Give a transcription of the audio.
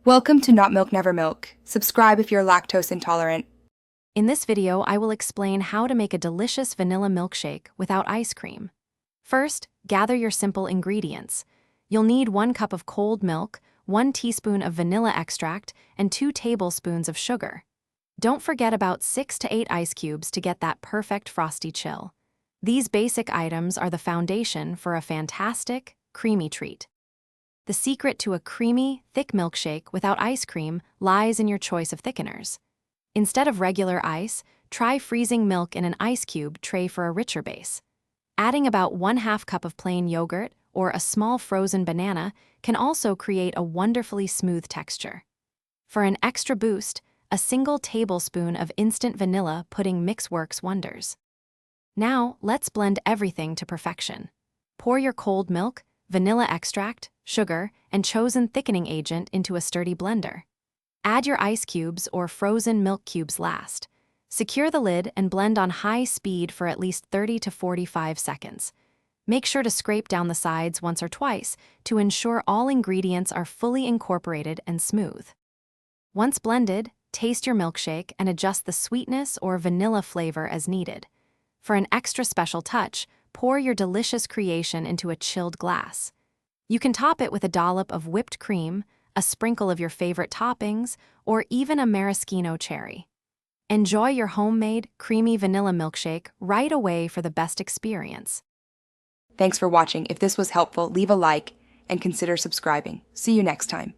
Welcome to Not Milk Never Milk. Subscribe if you're lactose intolerant. In this video, I will explain how to make a delicious vanilla milkshake without ice cream. First, gather your simple ingredients. You'll need 1 cup of cold milk, 1 teaspoon of vanilla extract, and 2 tablespoons of sugar. Don't forget about 6 to 8 ice cubes to get that perfect frosty chill. These basic items are the foundation for a fantastic, creamy treat. The secret to a creamy, thick milkshake without ice cream lies in your choice of thickeners. Instead of regular ice, try freezing milk in an ice cube tray for a richer base. Adding about 1/2 cup of plain yogurt or a small frozen banana can also create a wonderfully smooth texture. For an extra boost, a single tablespoon of instant vanilla pudding mix works wonders. Now, let's blend everything to perfection. Pour your cold milk, vanilla extract, sugar, and chosen thickening agent into a sturdy blender. Add your ice cubes or frozen milk cubes last. Secure the lid and blend on high speed for at least 30 to 45 seconds. Make sure to scrape down the sides once or twice to ensure all ingredients are fully incorporated and smooth. Once blended, taste your milkshake and adjust the sweetness or vanilla flavor as needed. For an extra special touch, pour your delicious creation into a chilled glass. You can top it with a dollop of whipped cream, a sprinkle of your favorite toppings, or even a maraschino cherry. Enjoy your homemade, creamy vanilla milkshake right away for the best experience. Thanks for watching. If this was helpful, leave a like and consider subscribing. See you next time.